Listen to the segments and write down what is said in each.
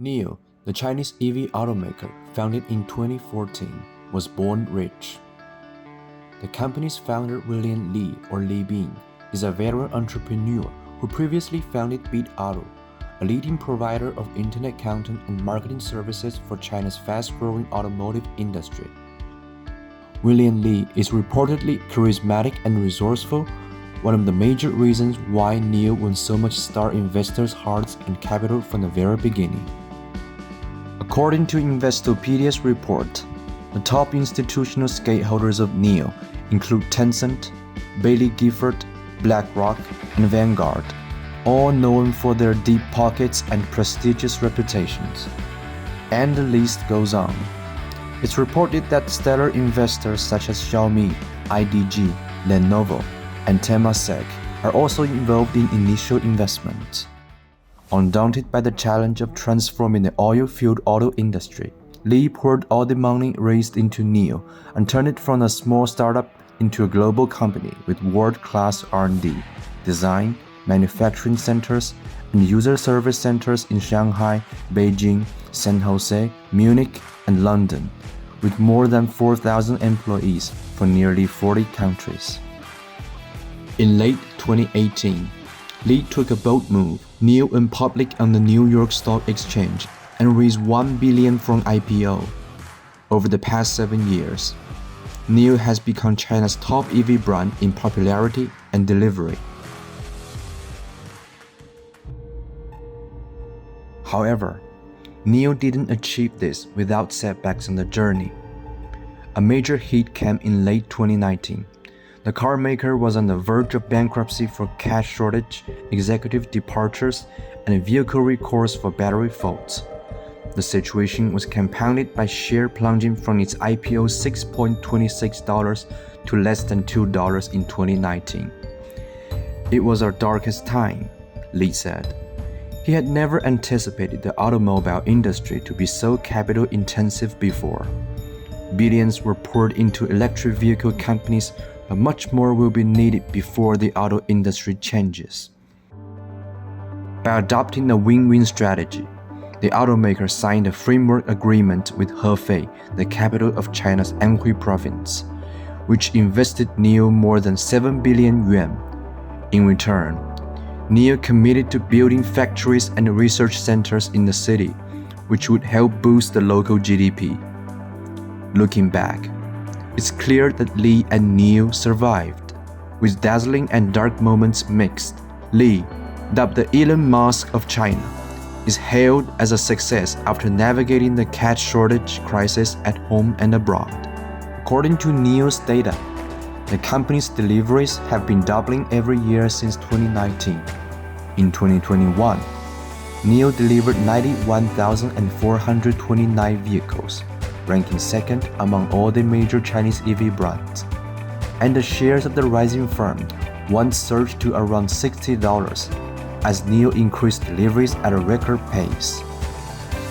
NIO, the Chinese EV automaker founded in 2014, was born rich. The company's founder William Li, or Li Bin, is a veteran entrepreneur who previously founded Bit Auto, a leading provider of internet content and marketing services for China's fast-growing automotive industry. William Li is reportedly charismatic and resourceful, one of the major reasons why NIO won so much star investors' hearts and capital from the very beginning. According to Investopedia's report, the top institutional stakeholders of NIO include Tencent, Baillie Gifford, BlackRock, and Vanguard, all known for their deep pockets and prestigious reputations. And the list goes on. It's reported that stellar investors such as Xiaomi, IDG, Lenovo, and Temasek are also involved in initial investments. Undaunted by the challenge of transforming the oil-fueled auto industry, Li poured all the money raised into NIO and turned it from a small startup into a global company with world-class R&D, design, manufacturing centers, and user service centers in Shanghai, Beijing, San Jose, Munich, and London, with more than 4,000 employees for nearly 40 countries. In late 2018, Li took a bold move. NIO went public on the New York Stock Exchange and raised $1 billion from IPO. Over the past 7 years, NIO has become China's top EV brand in popularity and delivery. However, NIO didn't achieve this without setbacks on the journey. A major hit came in late 2019. The car maker was on the verge of bankruptcy for cash shortage, executive departures, and vehicle recalls for battery faults. The situation was compounded by share plunging from its IPO $6.26 to less than $2 in 2019. It was our darkest time, Li said. He had never anticipated the automobile industry to be so capital-intensive before. Billions were poured into electric vehicle companies, but much more will be needed before the auto industry changes. By adopting a win-win strategy, the automaker signed a framework agreement with Hefei, the capital of China's Anhui province, which invested NIO more than 7 billion yuan. In return, NIO committed to building factories and research centers in the city, which would help boost the local GDP. Looking back, it's clear that Li and NIO survived. With dazzling and dark moments mixed, Li, dubbed the Elon Musk of China, is hailed as a success after navigating the cash shortage crisis at home and abroad. According to NIO's data, the company's deliveries have been doubling every year since 2019. In 2021, NIO delivered 91,429 vehicles, ranking second among all the major Chinese EV brands. And the shares of the rising firm once surged to around $60 as NIO increased deliveries at a record pace,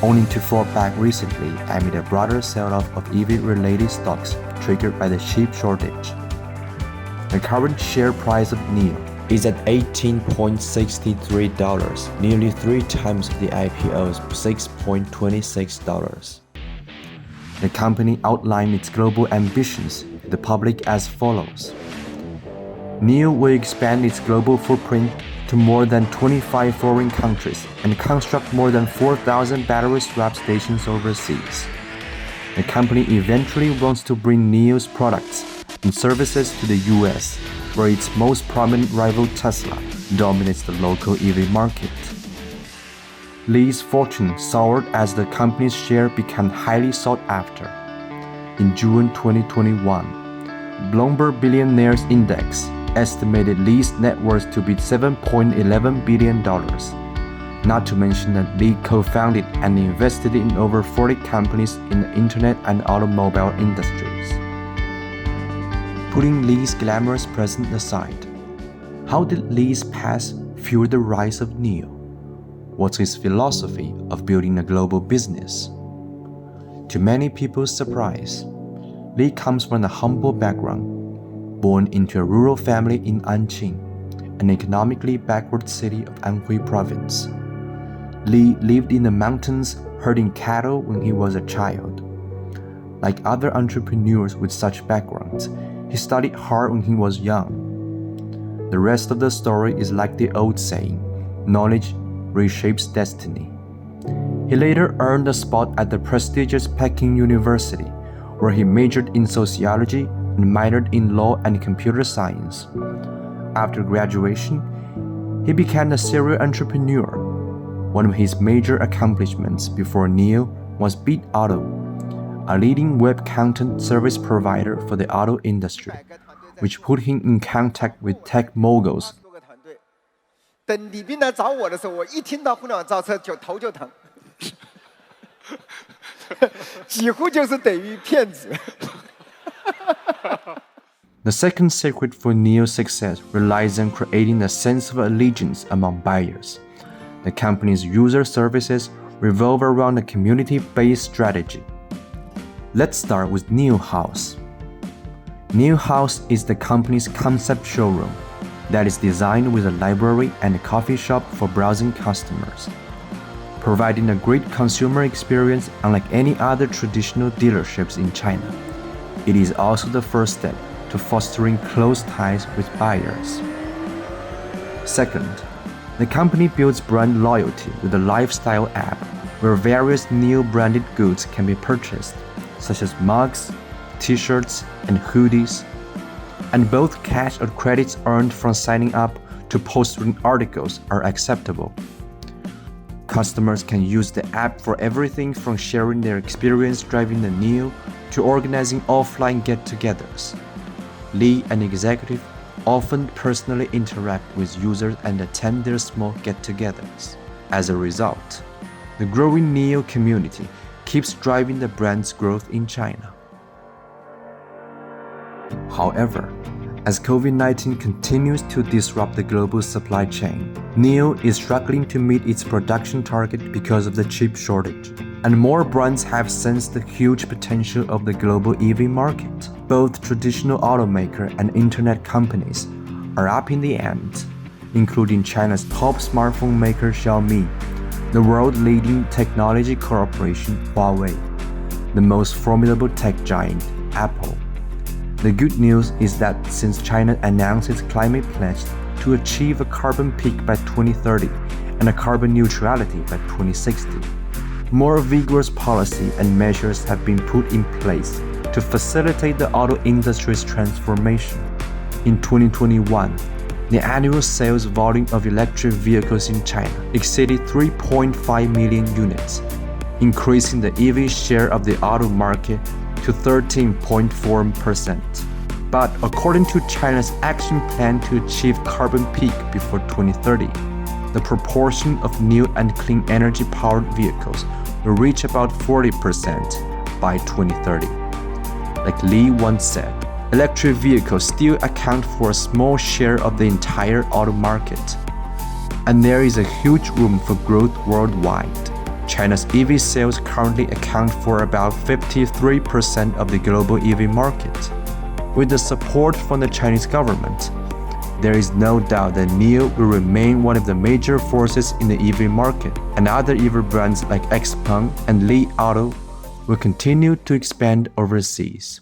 only to fall back recently amid a broader sell-off of EV-related stocks triggered by the chip shortage. The current share price of NIO is at $18.63, nearly 3 times the IPO's $6.26. The company outlined its global ambitions to the public as follows. NIO will expand its global footprint to more than 25 foreign countries and construct more than 4,000 battery swap stations overseas. The company eventually wants to bring NIO's products and services to the US, where its most prominent rival Tesla dominates the local EV market. Li's fortune soared as the company's share became highly sought after. In June 2021, Bloomberg Billionaires Index estimated Li's net worth to be $7.11 billion, not to mention that Li co-founded and invested in over 40 companies in the internet and automobile industries. Putting Li's glamorous present aside, how did Li's past fuel the rise of NIO? What's his philosophy of building a global business? To many people's surprise, Li comes from a humble background, born into a rural family in Anqing, an economically backward city of Anhui province. Li lived in the mountains herding cattle when he was a child. Like other entrepreneurs with such backgrounds, he studied hard when he was young. The rest of the story is like the old saying, knowledge reshapes destiny. He later earned a spot at the prestigious Peking University, where he majored in sociology and minored in law and computer science. After graduation, he became a serial entrepreneur. One of his major accomplishments before NIO was BitAuto, a leading web content service provider for the auto industry, which put him in contact with tech moguls. 等李斌来找我的时候，我一听到互联网造车就头就疼，几乎就是等于骗子。The second secret for NIO's success relies on creating a sense of allegiance among buyers. The company's user services revolve around a community-based strategy. Let's start with NIO House. NIO House is the company's concept showroom that is designed with a library and a coffee shop for browsing customers, providing a great consumer experience unlike any other traditional dealerships in China. It is also the first step to fostering close ties with buyers. Second, the company builds brand loyalty with a lifestyle app where various NIO branded goods can be purchased, such as mugs, t-shirts, and hoodies, and both cash or credits earned from signing up to post-written articles are acceptable. Customers can use the app for everything from sharing their experience driving the NIO to organizing offline get-togethers. Li and executive often personally interact with users and attend their small get-togethers. As a result, the growing NIO community keeps driving the brand's growth in China. However, as COVID-19 continues to disrupt the global supply chain, NIO is struggling to meet its production target because of the chip shortage. And more brands have sensed the huge potential of the global EV market. Both traditional automaker and internet companies are up in the ante, including China's top smartphone maker Xiaomi, the world-leading technology corporation Huawei, the most formidable tech giant Apple. The good news is that since China announced its climate pledge to achieve a carbon peak by 2030 and a carbon neutrality by 2060, more vigorous policy and measures have been put in place to facilitate the auto industry's transformation. In 2021, the annual sales volume of electric vehicles in China exceeded 3.5 million units, increasing the EV share of the auto market to 13.4%. But according to China's action plan to achieve carbon peak before 2030, the proportion of new and clean energy powered vehicles will reach about 40% by 2030. Like Li once said, electric vehicles still account for a small share of the entire auto market, and there is a huge room for growth worldwide. China's EV sales currently account for about 53% of the global EV market. With the support from the Chinese government, there is no doubt that NIO will remain one of the major forces in the EV market, and other EV brands like XPeng and Li Auto will continue to expand overseas.